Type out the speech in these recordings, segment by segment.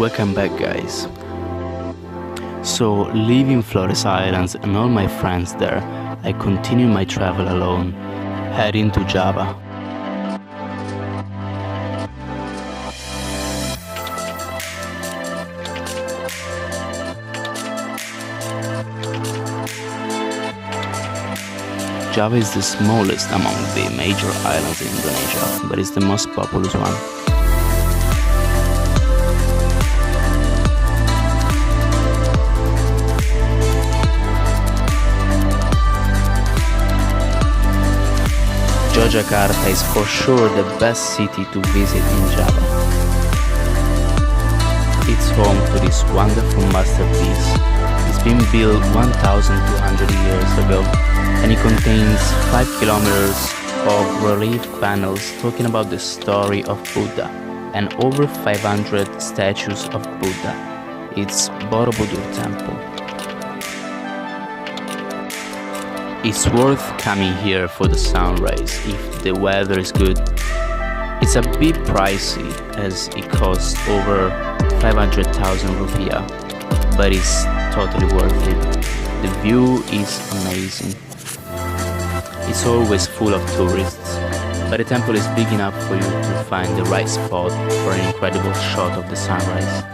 Welcome back, guys. So, leaving Flores Islands and all my friends there, I continue my travel alone, heading to Java. Java is the smallest among the major islands in Indonesia, but it's the most populous one. Yogyakarta is for sure the best city to visit in Java. It's home to this wonderful masterpiece. It's been built 1,200 years ago, and it contains 5 kilometers of relief panels talking about the story of Buddha and over 500 statues of Buddha. It's Borobudur Temple. It's worth coming here for the sunrise if the weather is good. It's a bit pricey as it costs over 500,000 rupiah, but it's totally worth it. The view is amazing. It's always full of tourists, but the temple is big enough for you to find the right spot for an incredible shot of the sunrise.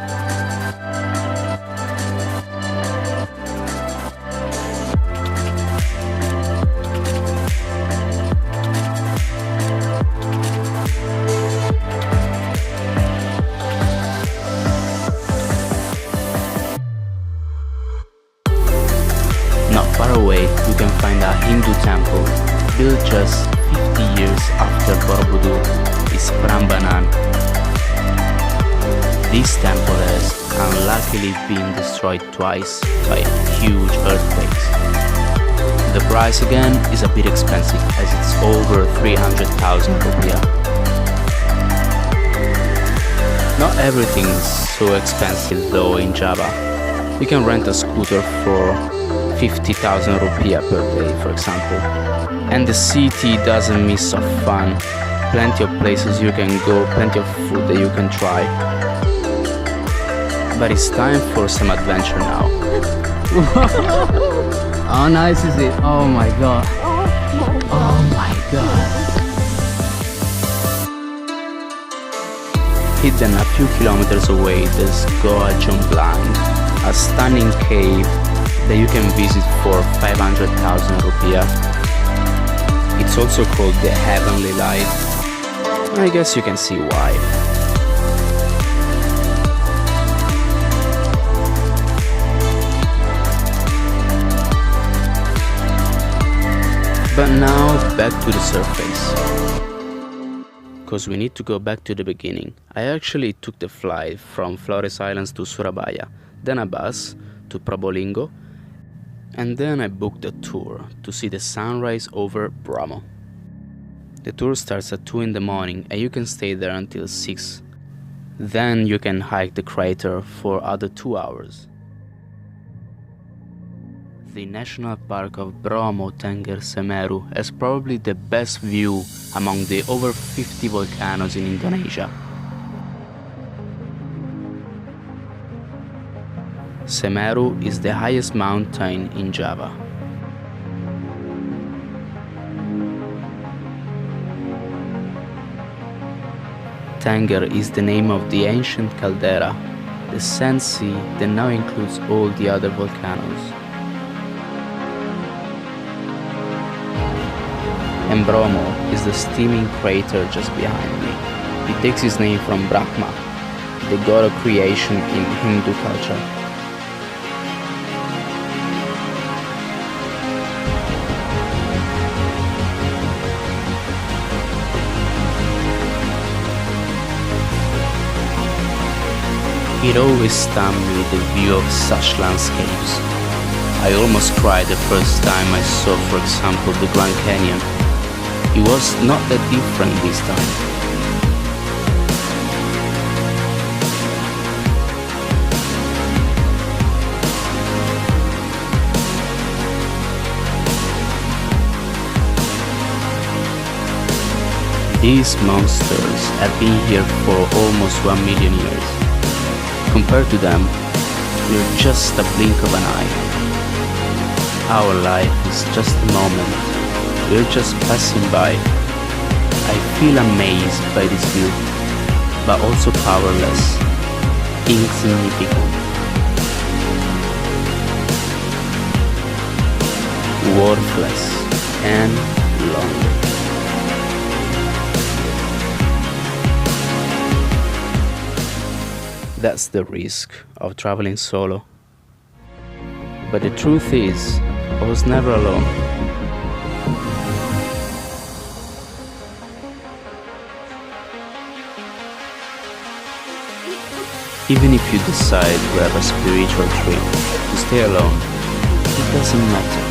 Not far away, you can find a Hindu temple built just 50 years after Borobudur, is Prambanan. This temple has unluckily been destroyed twice by huge earthquakes. The price again is a bit expensive as it's over 300,000 rupiah. Not everything's so expensive though in Java. You can rent a scooter for 50,000 rupiah per day, for example. And the city doesn't miss of fun. Plenty of places you can go, plenty of food that you can try. But it's time for some adventure now. How nice is it? Oh my god. Oh my god. Hidden a few kilometers away, there's Goa Jomblang, a stunning cave that you can visit for 500,000 rupiah. It's also called the Heavenly Light. I guess you can see why. But now back to the surface. Because we need to go back to the beginning. I actually took the flight from Flores Islands to Surabaya, then a bus to Probolinggo, and then I booked a tour to see the sunrise over Bromo. The tour starts at 2 in the morning and you can stay there until 6. Then you can hike the crater for other 2 hours. The National Park of Bromo Tengger Semeru has probably the best view among the over 50 volcanoes in Indonesia. Semeru is the highest mountain in Java. Tengger is the name of the ancient caldera, the sand sea that now includes all the other volcanoes. And Bromo is the steaming crater just behind me. It takes its name from Brahma, the god of creation in Hindu culture. It always stunned me the view of such landscapes. I almost cried the first time I saw, for example, the Grand Canyon. It was not that different this time. These monsters have been here for almost 1 million years. Compared to them, we're just a blink of an eye. Our life is just a moment. We're just passing by. I feel amazed by this view, but also powerless, insignificant, worthless, and lonely. That's the risk of traveling solo. But the truth is, I was never alone. Even if you decide to have a spiritual trip, to stay alone, it doesn't matter.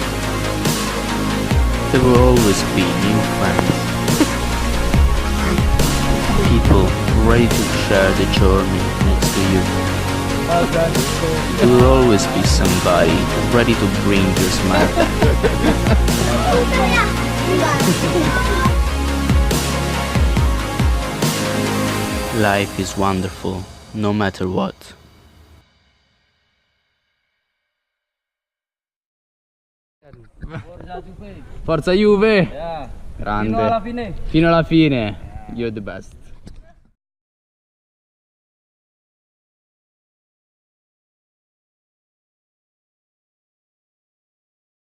There will always be new friends. People ready to share the journey next to you. There will always be somebody ready to bring your smile back. Life is wonderful, no matter what. Forza Juve! Yeah. Grande. Fino alla fine. Fino alla fine. You're the best.